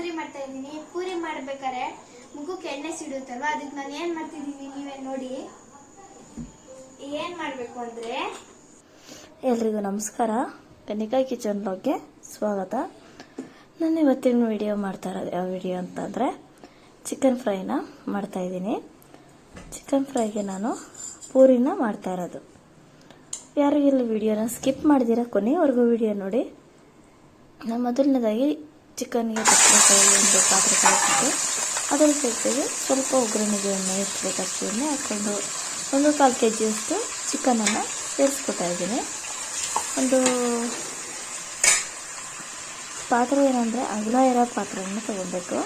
ಪೂರಿ ಮಾಡ್ತಾ ಇದ್ದೀನಿ. ಪೂರಿ ಮಾಡ್ಬೇಕಾದ್ರೆ ಮುಖಕ್ಕೆ ಎಣ್ಣೆ ಸಿಡುತ್ತಲ್ವಾ, ಅದಕ್ಕೆ ನಾನು ಏನ್ ಮಾಡ್ತಿದ್ದೀನಿ ನೀವೇ ನೋಡಿ. ಏನ್ ಮಾಡ್ಬೇಕು ಅಂದ್ರೆ, ಎಲ್ರಿಗೂ ನಮಸ್ಕಾರ. ಕನಿಕಾ ಕಿಚನ್ ಬ್ಲಾಗ್ಗೆ ಸ್ವಾಗತ. ನಾನು ಇವತ್ತಿನ ವಿಡಿಯೋ ಮಾಡ್ತಾ ಇರೋದು ಯಾವ ವಿಡಿಯೋ ಅಂತಂದರೆ ಚಿಕನ್ ಫ್ರೈನ ಮಾಡ್ತಾಯಿದ್ದೀನಿ. ಚಿಕನ್ ಫ್ರೈಗೆ ನಾನು ಪೂರಿನ ಮಾಡ್ತಾ ಇರೋದು. ಯಾರು ಇಲ್ಲಿ ವಿಡಿಯೋನ ಸ್ಕಿಪ್ ಮಾಡಿದಿರ ಕೊನೆವರೆಗೂ ವಿಡಿಯೋ ನೋಡಿ. ನಾನು ಮೊದಲನೇದಾಗಿ ಚಿಕನ್ಗೆ ಒಂದು ಪಾತ್ರೆ ಕಾಯಿಸಿಟ್ಟು ಅದರ ಜೊತೆಗೆ ಸ್ವಲ್ಪ ಒಗ್ಗರಣೆಗೆ ಎಣ್ಣೆ ಎಷ್ಟು ಬೇಕಷ್ಟು ಎಣ್ಣೆ ಹಾಕ್ಕೊಂಡು 1/4 kg ಚಿಕನನ್ನು ಸೇರಿಸ್ಕೊತಾ ಇದ್ದೀನಿ. ಒಂದು ಪಾತ್ರೆ ಏನಂದರೆ ಅಗಲ ಇರೋ ಪಾತ್ರೆಯನ್ನು ತಗೊಬೇಕು.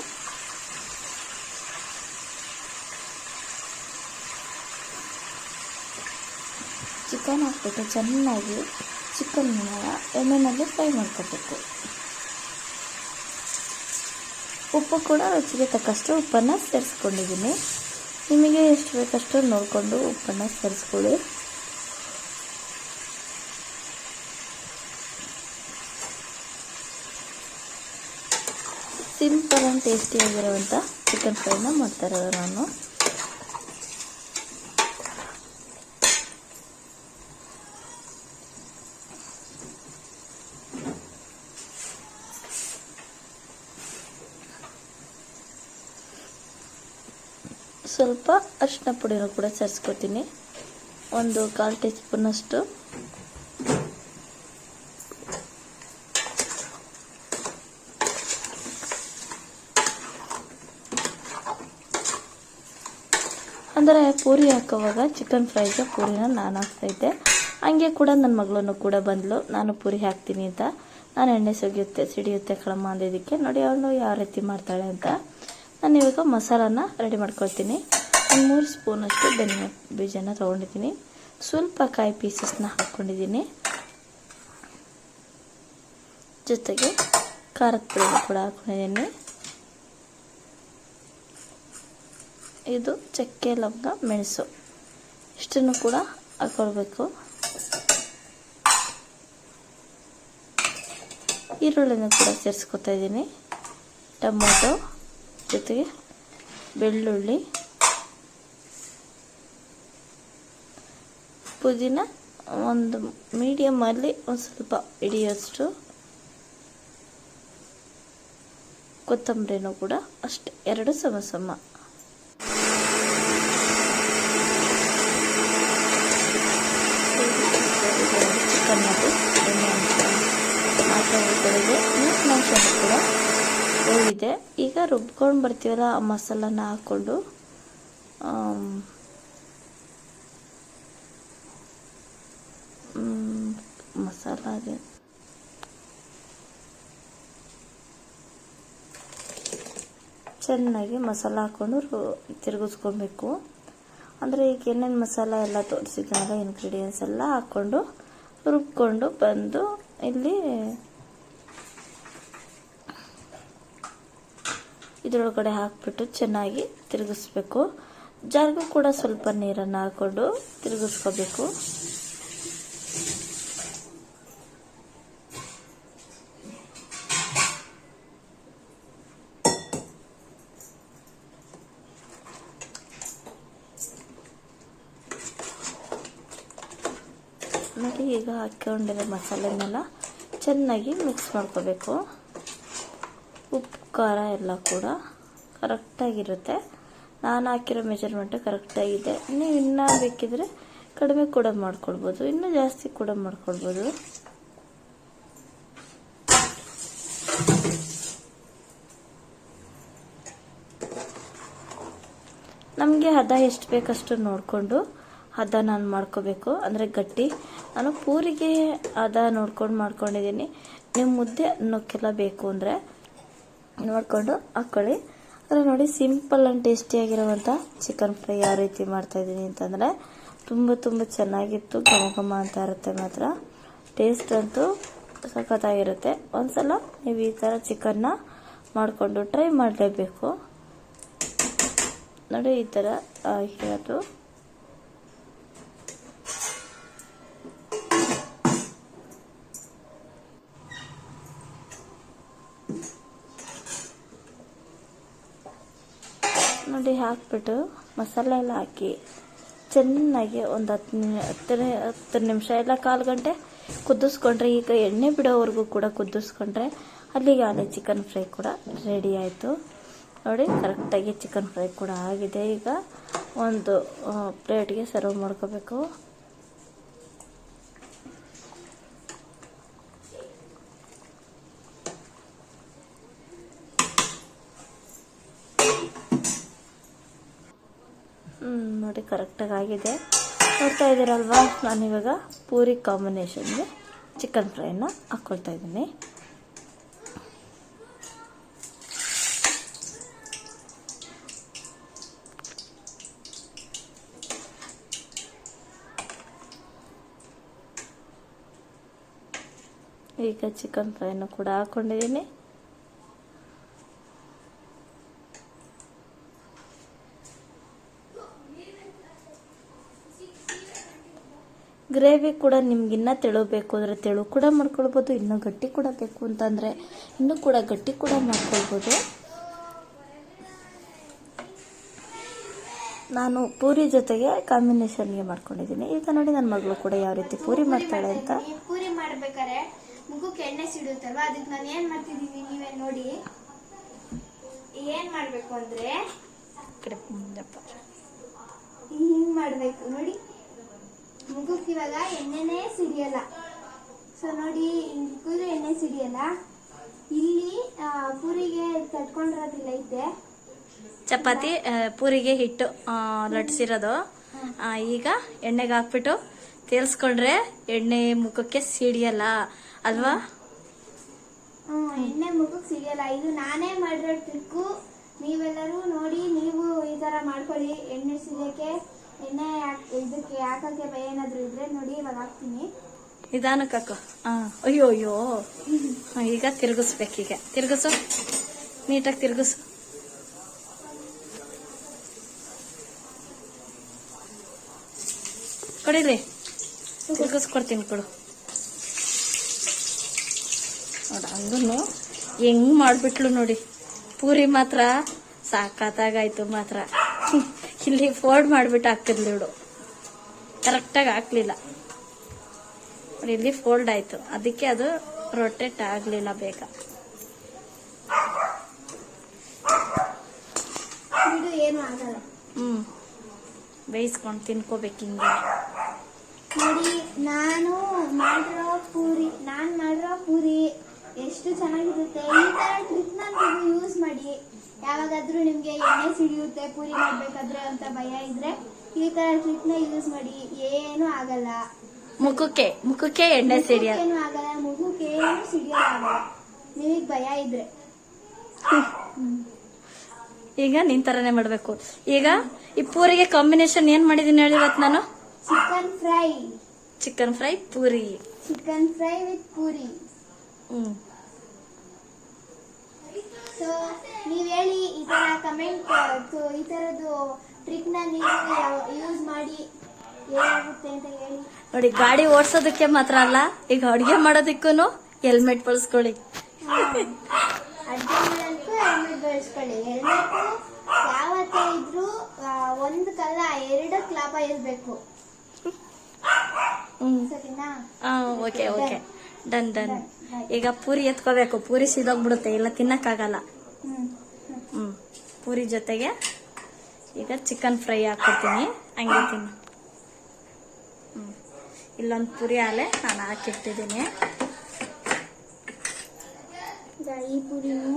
ಚಿಕನ್ ಹಾಕ್ಬಿಟ್ಟು ಚೆನ್ನಾಗಿ ಚಿಕನ್ನ ಎಣ್ಣೆಯಲ್ಲಿ ಫ್ರೈ ಮಾಡ್ಕೋಬೇಕು. ಉಪ್ಪು ಕೂಡ ರುಚಿಗೆ ತಕ್ಕಷ್ಟು ಉಪ್ಪನ್ನು ಸೇರಿಸ್ಕೊಂಡಿದ್ದೀನಿ. ನಿಮಗೆ ಎಷ್ಟು ಬೇಕಷ್ಟು ನೋಡಿಕೊಂಡು ಉಪ್ಪನ್ನು ಸೇರಿಸ್ಕೊಳ್ಳಿ. ಸಿಂಪಲ್ ಆ್ಯಂಡ್ ಟೇಸ್ಟಿಯಾಗಿರುವಂಥ ಚಿಕನ್ ಫ್ರೈನ ಮಾಡ್ತಾ ಇರೋದು ನಾನು. ಸ್ವಲ್ಪ ಅರಿಶಿನ ಪುಡಿನೂ ಕೂಡ ಸೇರಿಸ್ಕೊತೀನಿ, 1/4 ಟೀ ಸ್ಪೂನಷ್ಟು. ಅಂದರೆ ಪೂರಿ ಹಾಕೋವಾಗ ಚಿಕನ್ ಫ್ರೈಗೆ ಪೂರಿನ ನಾನು ಹಾಕ್ತಾಯಿದ್ದೆ. ಹಂಗೆ ಕೂಡ ನನ್ನ ಮಗಳನ್ನು ಕೂಡ ಬಂದಳು, ನಾನು ಪೂರಿ ಹಾಕ್ತೀನಿ ಅಂತ. ನಾನು ಎಣ್ಣೆ ಸಿಡಿಯುತ್ತೆ ಕಳಮ್ಮ ಅಂದಿದ್ದಕ್ಕೆ ನೋಡಿ ಅವಳು ಯಾವ ರೀತಿ ಮಾಡ್ತಾಳೆ ಅಂತ. ನಾನು ಇವಾಗ ಮಸಾಲಾನ ರೆಡಿ ಮಾಡ್ಕೊಳ್ತೀನಿ. 3 ಸ್ಪೂನಷ್ಟು ಧನಿಯಾ ಬೀಜನ ತೊಗೊಂಡಿದ್ದೀನಿ, ಸ್ವಲ್ಪ ಕಾಯಿ ಪೀಸಸ್ನ ಹಾಕ್ಕೊಂಡಿದ್ದೀನಿ, ಜೊತೆಗೆ ಖಾರದ ಪುಡಿ ಕೂಡ ಹಾಕ್ಕೊಂಡಿದ್ದೀನಿ. ಇದು ಚಕ್ಕೆ ಲವಂಗ ಮೆಣಸು ಇಷ್ಟನ್ನು ಕೂಡ ಹಾಕ್ಕೊಳ್ಬೇಕು. ಈರುಳ್ಳಿನ ಕೂಡ ಸೇರಿಸ್ಕೊತಾ ಇದ್ದೀನಿ, ಟೊಮೊಟೊ ಜೊತೆಗೆ ಬೆಳ್ಳುಳ್ಳಿ, ಪುದೀನ ಒಂದು ಮೀಡಿಯಮಲ್ಲಿ ಒಂದು ಸ್ವಲ್ಪ ಹಿಡಿಯೋಷ್ಟು, ಕೊತ್ತಂಬರಿನೂ ಕೂಡ ಅಷ್ಟೇ 2 ಸಮ ಚಿಕನ್ನಲ್ಲಿ ಎಣ್ಣೆ ಮಾತ್ರ ನೀರಿನಂಶ ಕೂಡ ಹೋಗಿದೆ. ಈಗ ರುಬ್ಕೊಂಡು ಬರ್ತೀವಲ್ಲ ಆ ಮಸಾಲಾನ ಹಾಕ್ಕೊಂಡು ಮಸಾಲಾಗೆ ಚೆನ್ನಾಗಿ ಮಸಾಲ ಹಾಕ್ಕೊಂಡು ತಿರುಗಿಸ್ಕೊಬೇಕು. ಅಂದರೆ ಈಗ ಏನೇನು ಮಸಾಲ ಎಲ್ಲ ತೋರಿಸಿದ್ನಲ್ಲ ಇಂಗ್ರೀಡಿಯೆಂಟ್ಸ್ ಎಲ್ಲ ಹಾಕ್ಕೊಂಡು ರುಬ್ಕೊಂಡು ಬಂದು ಇಲ್ಲಿ ಇದರೊಳಗಡೆ ಹಾಕ್ಬಿಟ್ಟು ಚೆನ್ನಾಗಿ ತಿರುಗಿಸ್ಬೇಕು. ಜಾರಿಗೂ ಕೂಡ ಸ್ವಲ್ಪ ನೀರನ್ನು ಹಾಕ್ಕೊಂಡು ತಿರುಗಿಸ್ಕೋಬೇಕು. ನೋಡಿ ಈಗ ಹಾಕ್ಕೊಂಡಿರೋ ಮಸಾಲೆನೆಲ್ಲ ಚೆನ್ನಾಗಿ ಮಿಕ್ಸ್ ಮಾಡ್ಕೋಬೇಕು. ಉಪ್ಪು ಖಾರ ಎಲ್ಲ ಕೂಡ ಕರೆಕ್ಟಾಗಿರುತ್ತೆ. ನಾನು ಹಾಕಿರೋ ಮೆಜರ್ಮೆಂಟು ಕರೆಕ್ಟಾಗಿದೆ. ನೀವು ಇನ್ನೂ ಬೇಕಿದ್ರೆ ಕಡಿಮೆ ಕೂಡ ಮಾಡ್ಕೊಳ್ಬೋದು, ಇನ್ನೂ ಜಾಸ್ತಿ ಕೂಡ ಮಾಡ್ಕೊಳ್ಬೋದು. ನಮಗೆ ಹದ ಎಷ್ಟು ಬೇಕಷ್ಟು ನೋಡಿಕೊಂಡು ಹದ ನಾನು ಮಾಡ್ಕೋಬೇಕು. ಅಂದರೆ ಗಟ್ಟಿ ನಾನು ಪೂರಿಗೆ ಹದ ನೋಡ್ಕೊಂಡು ಮಾಡ್ಕೊಂಡಿದ್ದೀನಿ. ನೀವು ಮುದ್ದೆ ಅನ್ನೋಕ್ಕೆಲ್ಲ ಬೇಕು ಅಂದರೆ ನೋಡಿಕೊಂಡು ಹಾಕ್ಕೊಳ್ಳಿ. ಅಂದರೆ ನೋಡಿ ಸಿಂಪಲ್ ಆ್ಯಂಡ್ ಟೇಸ್ಟಿಯಾಗಿರುವಂಥ ಚಿಕನ್ ಫ್ರೈ ಯಾವ ರೀತಿ ಮಾಡ್ತಾಯಿದ್ದೀನಿ ಅಂತಂದರೆ ತುಂಬ ಚೆನ್ನಾಗಿತ್ತು. ಘಮ ಅಂತ ಇರುತ್ತೆ, ಮಾತ್ರ ಟೇಸ್ಟ್ ಅಂತೂ ಸಖತ್ತಾಗಿರುತ್ತೆ. ಒಂದ್ಸಲ ನೀವು ಈ ಥರ ಚಿಕನ್ನ ಮಾಡಿಕೊಂಡು ಟ್ರೈ ಮಾಡಲೇಬೇಕು. ನೋಡಿ ಈ ಥರ ಆಗಿರೋದು. ನೋಡಿ ಹಾಕ್ಬಿಟ್ಟು ಮಸಾಲೆ ಎಲ್ಲ ಹಾಕಿ ಚೆನ್ನಾಗಿ ಒಂದು 10 ನಿಮಿಷ ಇಲ್ಲ 1/4 ಗಂಟೆ ಕುದಿಸ್ಕೊಂಡ್ರೆ, ಈಗ ಎಣ್ಣೆ ಬಿಡೋವರೆಗೂ ಕೂಡ ಕುದಿಸ್ಕೊಂಡ್ರೆ ಅಲ್ಲಿಗೆ ಆಲೆ ಚಿಕನ್ ಫ್ರೈ ಕೂಡ ರೆಡಿ ಆಯಿತು. ನೋಡಿ ಕರೆಕ್ಟಾಗಿ ಚಿಕನ್ ಫ್ರೈ ಕೂಡ ಆಗಿದೆ. ಈಗ ಒಂದು ಪ್ಲೇಟ್ಗೆ ಸರ್ವ್ ಮಾಡ್ಕೋಬೇಕು. ನೋಡಿ ಕರೆಕ್ಟಾಗಿ ಆಗಿದೆ. ನೋಡ್ತಾ ಇದ್ದೀರಲ್ವಾ, ನಾನಿವಾಗ ಪೂರಿ ಕಾಂಬಿನೇಷನ್ಗೆ ಚಿಕನ್ ಫ್ರೈನ ಹಾಕ್ಕೊಳ್ತಾ ಇದ್ದೀನಿ. ಈಗ ಚಿಕನ್ ಫ್ರೈನ ಕೂಡ ಹಾಕ್ಕೊಂಡಿದ್ದೀನಿ. ಗ್ರೇವಿ ಕೂಡ ನಿಮ್ಗಿನ್ನ ತೆಳು ಬೇಕು ಅಂದರೆ ತೆಳು ಕೂಡ ಮಾಡ್ಕೊಳ್ಬೋದು, ಇನ್ನೂ ಗಟ್ಟಿ ಕೂಡ ಬೇಕು ಅಂತಂದರೆ ಇನ್ನೂ ಕೂಡ ಗಟ್ಟಿ ಕೂಡ ಮಾಡ್ಕೊಳ್ಬೋದು. ನಾನು ಪೂರಿ ಜೊತೆಗೆ ಕಾಂಬಿನೇಷನ್ಗೆ ಮಾಡ್ಕೊಂಡಿದ್ದೀನಿ. ಈಗ ನೋಡಿ ನನ್ನ ಮಗಳು ಕೂಡ ಯಾವ ರೀತಿ ಪೂರಿ ಮಾಡ್ತಾಳೆ ಅಂತ. ಪೂರಿ ಮಾಡ್ಬೇಕಾದ್ರೆ ಮುಖಕ್ಕೆ ಎಣ್ಣೆ ಸಿಡುತ್ತಲ್ವಾ, ಅದಕ್ಕೆ ನಾನು ಏನ್ ಮಾಡ್ತಿದ್ದೀನಿ ನೀವೇ ನೋಡಿ. ಏನ್ ಮಾಡ್ಬೇಕು ಅಂದ್ರೆ ಹಿಂಗ್ ಮಾಡ್ಬೇಕು ನೋಡಿ. ಮುಖಕ್ಕೆ ಇವಾಗ ಎಣ್ಣೆನೇ ಸಿಡಿಯಲ್ಲ. ಸೊ ನೋಡಿ, ಮುಖದ ಎಣ್ಣೆ ಸಿಡಿಯಲ್ಲ. ಇಲ್ಲಿ ಪೂರಿಗೆ ತಟ್ಕೊಂಡಿರೋದಿಲ್ಲ ಐತೆ ಚಪಾತಿ ಪೂರಿಗೆ ಹಿಟ್ಟು ಲಟ್ಸಿರೋದು. ಈಗ ಎಣ್ಣೆಗೆ ಹಾಕ್ಬಿಟ್ಟು ತೇಲ್ಸ್ಕೊಂಡ್ರೆ ಎಣ್ಣೆ ಮುಖಕ್ಕೆ ಸಿಡಿಯಲ್ಲ ಅಲ್ವಾ? ಎಣ್ಣೆ ಮುಖಕ್ಕೆ ಸಿಡಿಯಲ್ಲ. ಇದು ನಾನೇ ಮಾಡಿರೋ ಟ್ರಿಕ್ಕು. ನೀವೆಲ್ಲರೂ ನೋಡಿ, ನೀವು ಈ ತರ ಮಾಡ್ಕೊಳ್ಳಿ. ಎಣ್ಣೆ ಸಿಡಿಯಕ್ಕೆ, ಎಣ್ಣೆ ಇದಕ್ಕೆ ಹಾಕಕ್ಕೆ ಭಯ ಏನಾದ್ರು ಇದ್ರೆ ನೋಡಿ, ಇವಾಗ ಹಾಕ್ತೀನಿ. ನಿಧಾನಕ್ಕೆ ಹಾಕು. ಅಯ್ಯೋ ಅಯ್ಯೋ. ಈಗ ತಿರುಗಿಸ್ಬೇಕೀಗ. ತಿರುಗಿಸು, ನೀಟಾಗಿ ತಿರುಗಿಸು. ಕೊಡಿಲಿ, ತಿರುಗಿಸ್ಕೊಡ್ತೀನಿ ಕೊಡು. ನೋಡ ಹಂಗೂ ಹೆಂಗ್ ಮಾಡ್ಬಿಟ್ಲು ನೋಡಿ. ಪೂರಿ ಮಾತ್ರ ಸಾಕಾತಾಗಾಯ್ತು ಮಾತ್ರ. ಇಲ್ಲಿ ಫೋಲ್ಡ್ ಮಾಡಿಬಿಟ್ಟು ಹಾಕ್ತಿರ್ಲಿ ಇವಳು, ಕರೆಕ್ಟಾಗಿ ಹಾಕ್ಲಿಲ್ಲ ನೋಡಿ. ಇಲ್ಲಿ ಫೋಲ್ಡ್ ಆಯ್ತು, ಅದಕ್ಕೆ ಅದು ರೊಟೇಟ್ ಆಗಲಿಲ್ಲ ಬೇಗ. ಏನು ಆಗಲ್ಲ. ಬೇಯಿಸ್ಕೊಂಡು ತಿನ್ಕೋಬೇಕು ಹಿಂಗೆ. ನೋಡಿ, ನಾನು ಮಾಡಿರೋ ಪೂರಿ ಎಷ್ಟು ಚೆನ್ನಾಗಿರುತ್ತೆ. ಈ ತರ ಟ್ರಿಕ್ ನೀವು ಯೂಸ್ ಮಾಡಿ. ಯಾವಾಗಾದ್ರೂ ನಿಮ್ಗೆ ಎಣ್ಣೆ ಸಿಡಿಯುತ್ತೆ ಪೂರಿ ಮಾಡ್ಬೇಕಾದ್ರೆ ಅಂತ ಭಯ ಇದ್ರೆ ಈ ತರ ಟ್ರಿಕ್ ನ ಯೂಸ್ ಮಾಡಿ, ಏನು ಆಗಲ್ಲ. ಮುಖಕ್ಕೆ ಎಣ್ಣೆ ಸಿಡಿಯಲ್ಲ, ಏನು ಆಗಲ್ಲ. ಮುಖಕ್ಕೆ ಏನು ಸಿಡಿಯಲ್ಲ ನಿಮಗ್ ಭಯ ಇದ್ರೆ. ಈಗ ನಿನ್ ತರನೇ ಮಾಡ್ಬೇಕು. ಈಗ ಈ ಪೂರಿಗೆ ಕಾಂಬಿನೇಷನ್ ಏನ್ ಮಾಡಿದೀನಿ ಹೇಳಿ ಇವತ್ತು ನಾನು? Chicken fry puri. Chicken fry with puri. So ನೀವ್ ಹೇಳಿ, ಈ ತರ ಕಮೆಂಟ್, ಈ ತರದ್ದು ಟ್ರಿಕ್ ನ ನೀವು ಯೂಸ್ ಮಾಡಿ ಏನಾಗುತ್ತೆ ಅಂತ ಹೇಳಿ. ನೋಡಿ, ಗಾಡಿ ಓಡಿಸೋದಕ್ಕೆ ಮಾತ್ರ ಅಲ್ಲ, ಈಗ ಅಡುಗೆ ಮಾಡೋದಕ್ಕೂ ಹೆಲ್ಮೆಟ್ ಬಳಸ್ಕೊಳ್ಳಿ. ಅಡ್ಗೆ ಮಾಡೋದಕ್ಕೂ ಹೆಲ್ಮೆಟ್ ಬಳಸ್ಕೊಳ್ಳಿ. ಹೆಲ್ಮೆಟ್ ಯಾವತ್ತೇ ಇದ್ರು ಒಂದು ಕಲ್ಲ 2 ಲಾಭ ಇರ್ಬೇಕು. ಸರಿನಾ? Okay okay, done. ಈಗ ಪೂರಿ ಎತ್ಕೋಬೇಕು. ಪೂರಿ ಸಿದೋಗ್ಬಿಡುತ್ತೆ, ಇಲ್ಲ ತಿನ್ನಕ್ಕಾಗಲ್ಲ. ಪೂರಿ ಜೊತೆಗೆ ಈಗ ಚಿಕನ್ ಫ್ರೈ ಹಾಕ್ಕೊಡ್ತೀನಿ, ಹಂಗೆ ತಿನ್ನು. ಇಲ್ಲೊಂದು ಪೂರಿ ಆಲೆ ನಾನು ಹಾಕಿಟ್ಟಿದ್ದೀನಿ. ಈ ಪೂರಿನೂ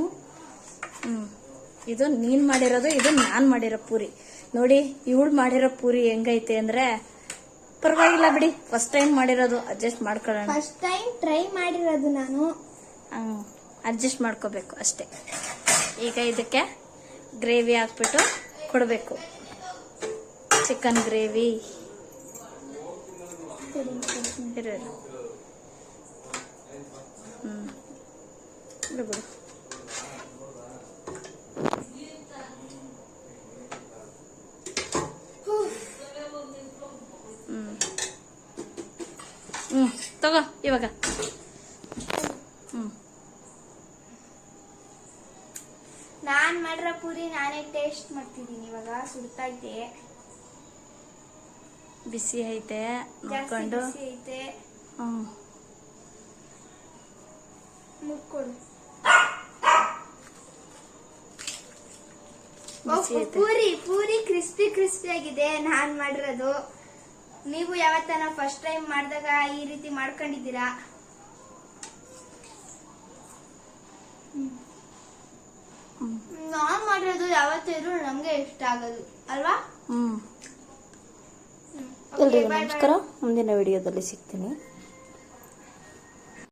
ಇದು ನೀನ್ ಮಾಡಿರೋದು, ಇದು ನಾನ್ ಮಾಡಿರೋ ಪೂರಿ. ನೋಡಿ, ಇವಳು ಮಾಡಿರೋ ಪೂರಿ ಹೆಂಗೈತೆ ಅಂದ್ರೆ ಪರವಾಗಿಲ್ಲ ಬಿಡಿ. ಫಸ್ಟ್ ಟೈಮ್ ಮಾಡಿರೋದು, ಅಡ್ಜಸ್ಟ್ ಮಾಡ್ಕೊಳ್ಳೋಣ. ಫಸ್ಟ್ ಟೈಮ್ ಟ್ರೈ ಮಾಡಿರೋದು ನಾನು. ಅಡ್ಜಸ್ಟ್ ಮಾಡ್ಕೋಬೇಕು ಅಷ್ಟೇ. ಈಗ ಇದಕ್ಕೆ ಗ್ರೇವಿ ಹಾಕ್ಬಿಟ್ಟು ಕೊಡಬೇಕು. ಚಿಕನ್ ಗ್ರೇವಿ ಬಿಡು. ತಗೋ ಇವಾಗ. ನಾನ್ ಮಾಡಿರೋ ಪೂರಿ ನಾನೇ ಟೇಸ್ಟ್ ಮಾಡ್ತಿದ್ದೀನಿ ಇವಾಗ. ಸುಡ್ತೈತೆ, ಬಿಸಿ ಐತೆ ಜಾಸ್ತಿ ನೋಡ್ಕೊಂಡು. ಬಿಸಿ ಐತೆ. ಹ್ಮ್ ಮುಕ್ಕೊಡು. ಬಿಸಿ ಐತೆ. ಪೂರಿ ಕ್ರಿಸ್ಪಿ ಆಗಿದೆ ನಾನ್ ಮಾಡಿರೋದು. ನೀವು ಯಾವತ್ತನ ಫಸ್ಟ್ ಟೈಮ್ ಮಾಡಿದಾಗ ಈ ರೀತಿ ಮಾಡ್ಕೊಂಡಿದ್ದೀರಾ? ನಾನ್ ಮಾಡಿರೋದು ಯಾವತ್ತಿದ್ರು ನಮ್ಗೆ ಇಷ್ಟ ಆಗೋದು ಅಲ್ವಾ? ಹ್ಮ್ Okay, ಎಲ್ರಿಗೂ bye bye. ನಮಸ್ಕಾರ. ಮುಂದಿನ ವಿಡಿಯೋದಲ್ಲಿ ಸಿಗ್ತೀನಿ.